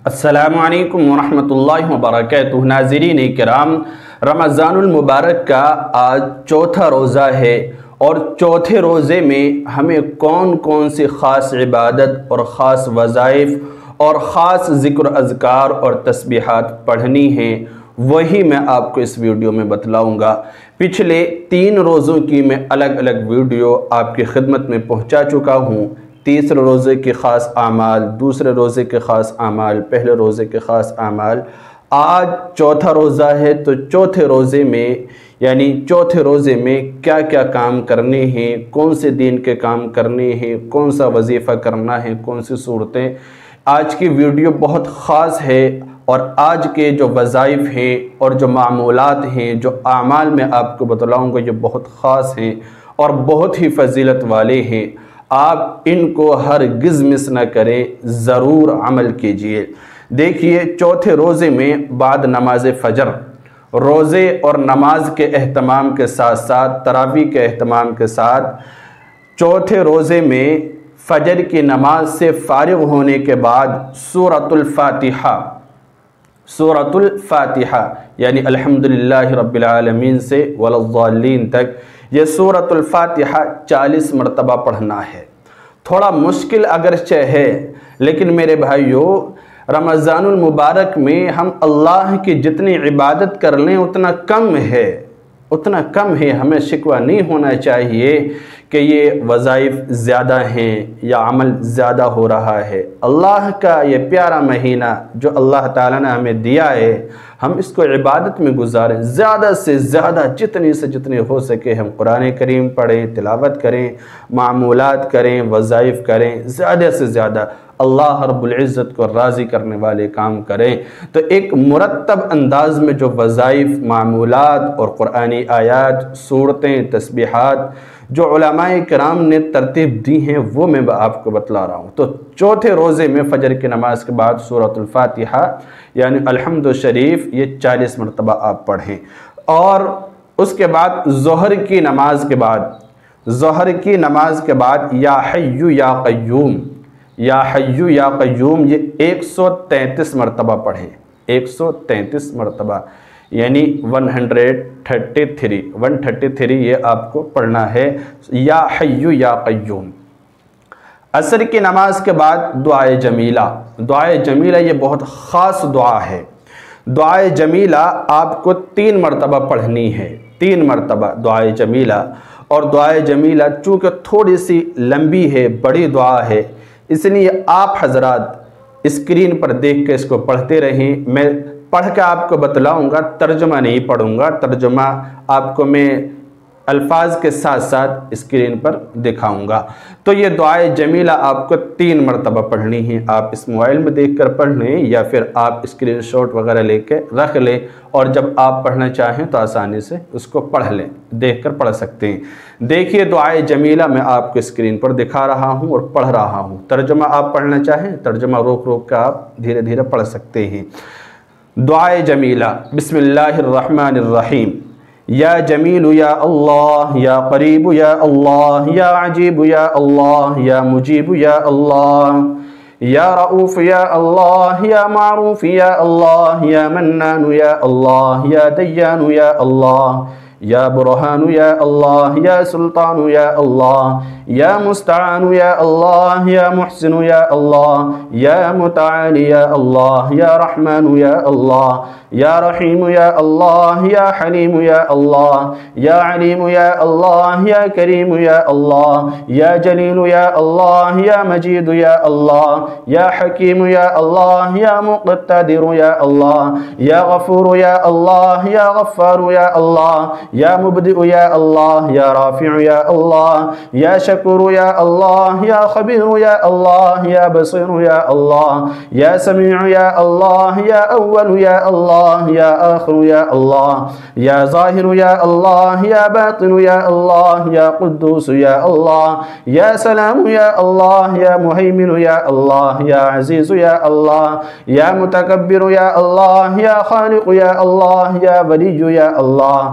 السلام علیکم ورحمۃ اللہ وبرکاتہ۔ ناظرین کرام، رمضان المبارک کا آج چوتھا روزہ ہے، اور چوتھے روزے میں ہمیں کون کون سی خاص عبادت اور خاص وظائف اور خاص ذکر اذکار اور تسبیحات پڑھنی ہیں، وہی میں آپ کو اس ویڈیو میں بتلاؤں گا۔ پچھلے 3 روزوں کی میں الگ الگ ویڈیو آپ کی خدمت میں پہنچا چکا ہوں۔ تیسرے روزے کے خاص اعمال، دوسرے روزے کے خاص اعمال، پہلے روزے کے خاص اعمال۔ آج چوتھا روزہ ہے، تو چوتھے روزے میں کیا کیا کام کرنے ہیں، کون سے دین کے کام کرنے ہیں، کون سا وظیفہ کرنا ہے، کون سی صورتیں۔ آج کی ویڈیو بہت خاص ہے، اور آج کے جو وظائف ہیں اور جو معمولات ہیں، جو اعمال میں آپ کو بتلاؤں گا، یہ بہت خاص ہیں اور بہت ہی فضیلت والے ہیں۔ آپ ان کو ہرگز مس نہ کریں، ضرور عمل کیجئے۔ دیکھیے، چوتھے روزے میں بعد نماز فجر، روزے اور نماز کے اہتمام کے ساتھ ساتھ، تراویح کے اہتمام کے ساتھ، چوتھے روزے میں فجر کی نماز سے فارغ ہونے کے بعد سورۃ الفاتحہ یعنی الحمدللہ رب العالمین سے وَلَضَّالِّينَ تک، یہ سورۃ الفاتحہ 40 مرتبہ پڑھنا ہے۔ تھوڑا مشکل اگرچہ ہے، لیکن میرے بھائیو، رمضان المبارک میں ہم اللہ کی جتنی عبادت کر لیں اتنا کم ہے۔ ہمیں شکوہ نہیں ہونا چاہیے کہ یہ وظائف زیادہ ہیں یا عمل زیادہ ہو رہا ہے۔ اللہ کا یہ پیارا مہینہ جو اللہ تعالیٰ نے ہمیں دیا ہے، ہم اس کو عبادت میں گزاریں، زیادہ سے زیادہ، جتنی سے جتنی ہو سکے ہم قرآن کریم پڑھیں، تلاوت کریں، معمولات کریں، وظائف کریں، زیادہ سے زیادہ اللہ رب العزت کو راضی کرنے والے کام کریں۔ تو ایک مرتب انداز میں جو وظائف، معمولات اور قرآنی آیات، صورتیں، تسبیحات جو علماء کرام نے ترتیب دی ہیں، وہ میں آپ کو بتلا رہا ہوں۔ تو چوتھے روزے میں فجر کی نماز کے بعد سورۃ الفاتحہ یعنی الحمد شریف، یہ 40 مرتبہ آپ پڑھیں۔ اور اس کے بعد ظہر کی نماز کے بعد یا حیّ یا قیوم، یا حیّ یا قیوم، یہ 133 مرتبہ پڑھیں، 133 مرتبہ یعنی 133 یہ آپ کو پڑھنا ہے، یا حیّ یا قیوم۔ عصر کی نماز کے بعد دعائے جمیلہ یہ بہت خاص دعا ہے۔ دعائے جمیلہ آپ کو 3 مرتبہ پڑھنی ہے، 3 مرتبہ دعائے جمیلہ۔ اور دعائے جمیلہ چونکہ تھوڑی سی لمبی ہے، بڑی دعا ہے، اس لیے آپ حضرات اسکرین پر دیکھ کے اس کو پڑھتے رہیں۔ میں پڑھ کے آپ کو بتلاؤں گا، ترجمہ نہیں پڑھوں گا، ترجمہ آپ کو میں الفاظ کے ساتھ ساتھ اسکرین پر دکھاؤں گا۔ تو یہ دعائے جمیلہ آپ کو 3 مرتبہ پڑھنی ہے۔ آپ اس موبائل میں دیکھ کر پڑھ لیں، یا پھر آپ اسکرین شاٹ وغیرہ لے کے رکھ لیں، اور جب آپ پڑھنا چاہیں تو آسانی سے اس کو پڑھ لیں، دیکھ کر پڑھ سکتے ہیں۔ دیکھیے، دعائے جمیلہ میں آپ کو اسکرین پر دکھا رہا ہوں اور پڑھ رہا ہوں۔ ترجمہ آپ پڑھنا چاہیں، ترجمہ روک روک کر آپ دھیرے دھیرے پڑھ سکتے ہیں۔ دعائے جمیلہ، بسم اللہ الرحمن الرحیم۔ یا جمیل یا اللہ، یا قریب یا اللہ، یا عجیب یا اللہ، یا مجیب یا اللہ، یا رؤوف یا اللہ، یا معروف یا اللہ، یا منان یا اللہ، یا دیان یا اللہ، یا برہان یا اللہ، یا سلطان یا اللہ، یا مستعان یا اللہ، یا محسن یا اللہ، یا متعال یا اللہ، یا رحمان یا اللہ، یا رحیم یا اللہ، یا حلیم یا اللہ، یا علیم یا اللہ، یا کریم یا اللہ، یا جلیل یا اللہ، یا مجید یا اللہ، یا حکیم یا اللہ، یا مقتدر یا اللہ، یا غفور یا اللہ، یا غفار یا اللہ، یا مبدئ یا اللہ، یا رافع یا اللہ، یا شکور یا اللہ، یا خبیر یا اللہ، یا بصیر یا اللہ، یا سمیع یا اللہ، یا اول یا اللہ، یا آخر یا اللہ، یا ظاہر یا اللہ، یا باطن یا اللہ، یا قدوس یا اللہ، یا سلام یا اللہ، یا مہیمن یا اللہ، یا عزیز یا اللہ، یا متکبر یا اللہ، یا خالق یا اللہ، یا ولی یا اللہ،